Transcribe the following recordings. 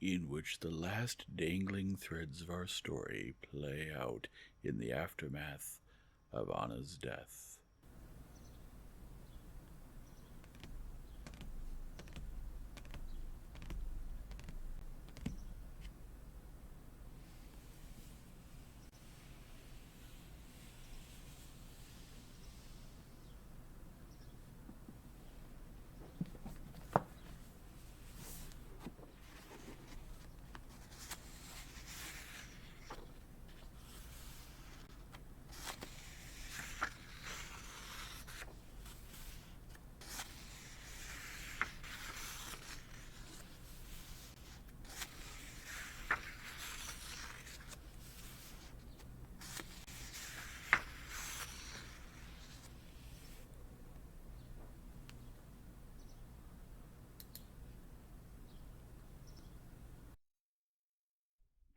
in which the last dangling threads of our story play out in the aftermath of Anna's death.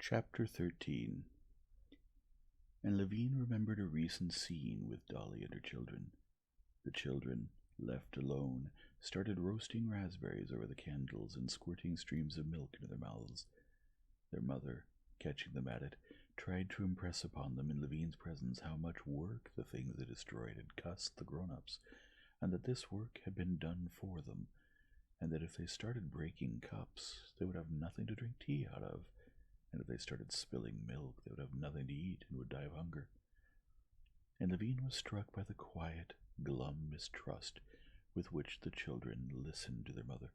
Chapter 13. And Levine remembered a recent scene with Dolly and her children. The children, left alone, started roasting raspberries over the candles and squirting streams of milk into their mouths. Their mother, catching them at it, tried to impress upon them in Levine's presence how much work the things they destroyed had cost the grown-ups, and that this work had been done for them, and that if they started breaking cups, they would have nothing to drink tea out of, and if they started spilling milk, they would have nothing to eat and would die of hunger. And Levine was struck by the quiet, glum mistrust with which the children listened to their mother.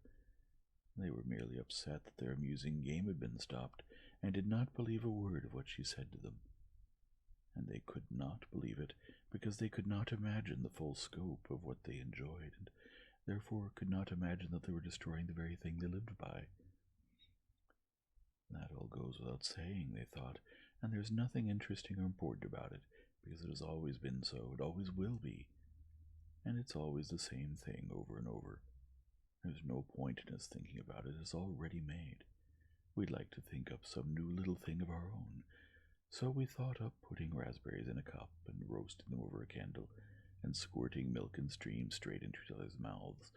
They were merely upset that their amusing game had been stopped, and did not believe a word of what she said to them. And they could not believe it, because they could not imagine the full scope of what they enjoyed, and therefore could not imagine that they were destroying the very thing they lived by. That all goes without saying, they thought, and there's nothing interesting or important about it, because it has always been so, it always will be, and it's always the same thing over and over. There's no point in us thinking about it, it's already made. We'd like to think up some new little thing of our own, so we thought up putting raspberries in a cup and roasting them over a candle, and squirting milk and streams straight into each other's mouths.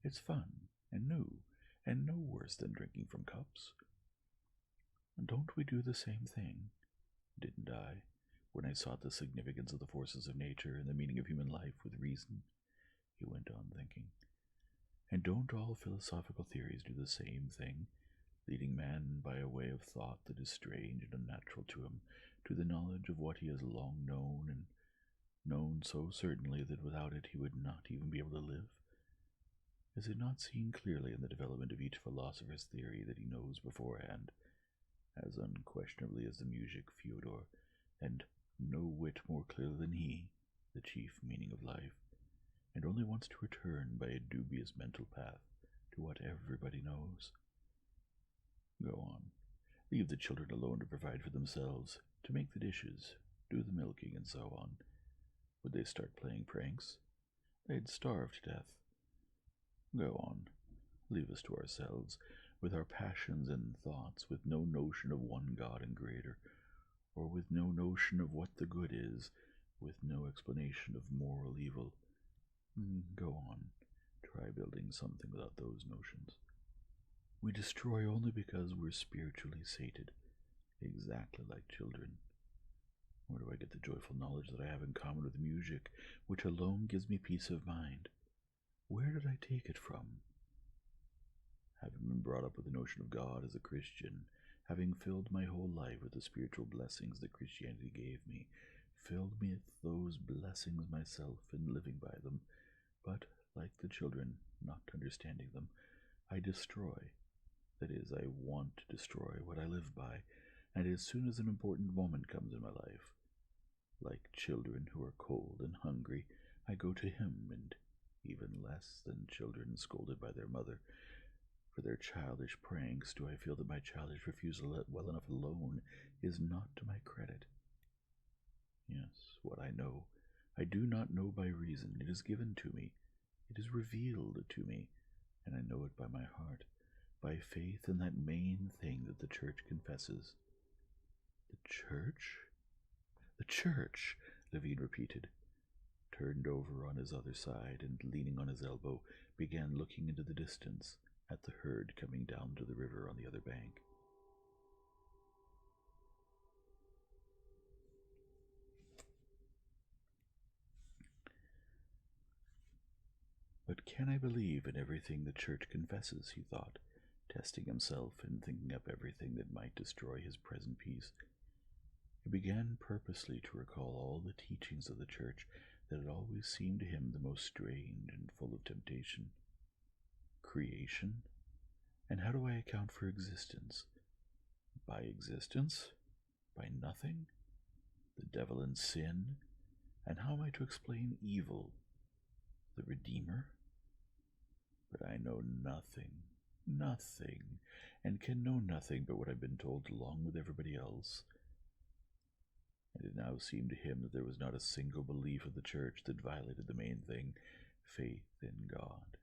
It's fun, and new, and no worse than drinking from cups. Don't we do the same thing? Didn't I, when I sought the significance of the forces of nature and the meaning of human life with reason? He went on thinking. And don't all philosophical theories do the same thing, leading man by a way of thought that is strange and unnatural to him, to the knowledge of what he has long known, and known so certainly that without it he would not even be able to live? Is it not seen clearly in the development of each philosopher's theory that he knows beforehand, as unquestionably as the music Fyodor, and no whit more clearly than he, the chief meaning of life, and only wants to return by a dubious mental path to what everybody knows? Go on. Leave the children alone to provide for themselves, to make the dishes, do the milking, and so on. Would they start playing pranks? They'd starve to death. Go on. Leave us to ourselves, with our passions and thoughts, with no notion of one God and Creator, or with no notion of what the good is, with no explanation of moral evil. Go on. Try building something without those notions. We destroy only because we're spiritually sated, exactly like children. Where do I get the joyful knowledge that I have in common with music, which alone gives me peace of mind? Where did I take it from? Having been brought up with the notion of God as a Christian, having filled my whole life with the spiritual blessings that Christianity gave me, filled me with those blessings myself in living by them, but, like the children, not understanding them, I destroy. That is, I want to destroy what I live by, and as soon as an important moment comes in my life, like children who are cold and hungry, I go to him, and even less than children scolded by their mother for their childish pranks, do I feel that my childish refusal, let well enough alone, is not to my credit. Yes, what I know, I do not know by reason. It is given to me. It is revealed to me, and I know it by my heart, by faith in that main thing that the Church confesses. The Church? The Church, Levine repeated, turned over on his other side, and leaning on his elbow, began looking into the distance, at the herd coming down to the river on the other bank. But can I believe in everything the Church confesses, he thought, testing himself and thinking up everything that might destroy his present peace. He began purposely to recall all the teachings of the Church that had always seemed to him the most strange and full of temptation. Creation? And how do I account for existence? By existence? By nothing? The devil and sin? And how am I to explain evil? The Redeemer? But I know nothing, and can know nothing but what I've been told along with everybody else. And it now seemed to him that there was not a single belief of the Church that violated the main thing, faith in God,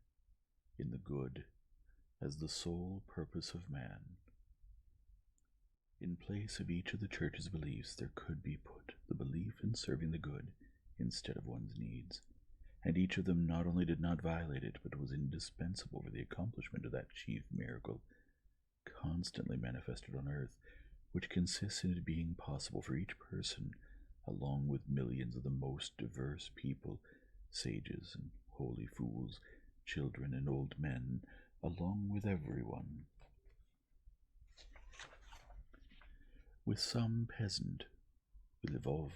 in the good, as the sole purpose of man. In place of each of the Church's beliefs, there could be put the belief in serving the good instead of one's needs, and each of them not only did not violate it, but was indispensable for the accomplishment of that chief miracle, constantly manifested on earth, which consists in it being possible for each person, along with millions of the most diverse people, sages and holy fools, children and old men, along with everyone, with some peasant, with Lvov,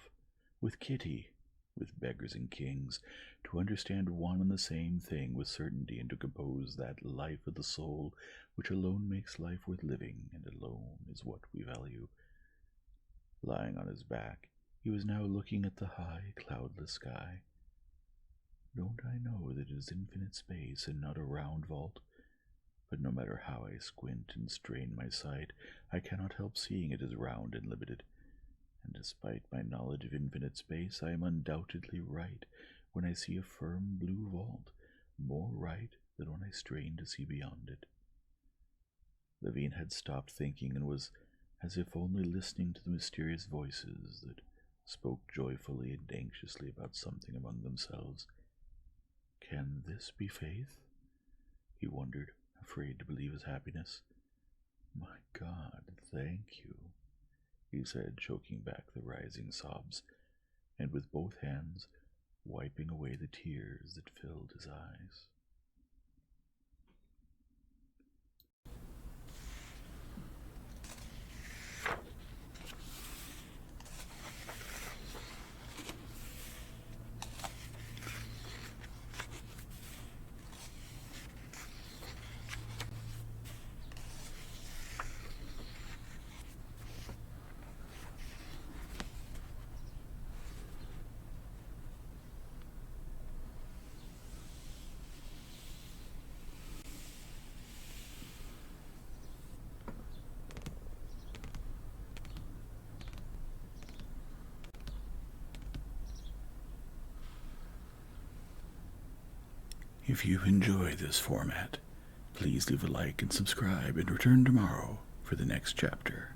with Kitty, with beggars and kings, to understand one and the same thing with certainty, and to compose that life of the soul which alone makes life worth living, and alone is what we value. Lying on his back, he was now looking at the high, cloudless sky. Don't I know that it is infinite space and not a round vault? But no matter how I squint and strain my sight, I cannot help seeing it as round and limited. And despite my knowledge of infinite space, I am undoubtedly right when I see a firm blue vault, more right than when I strain to see beyond it. Levine had stopped thinking and was as if only listening to the mysterious voices that spoke joyfully and anxiously about something among themselves. Can this be faith? He wondered, afraid to believe his happiness. My God, thank you, he said, choking back the rising sobs, and with both hands wiping away the tears that filled his eyes. If you enjoy this format, please leave a like and subscribe and return tomorrow for the next chapter.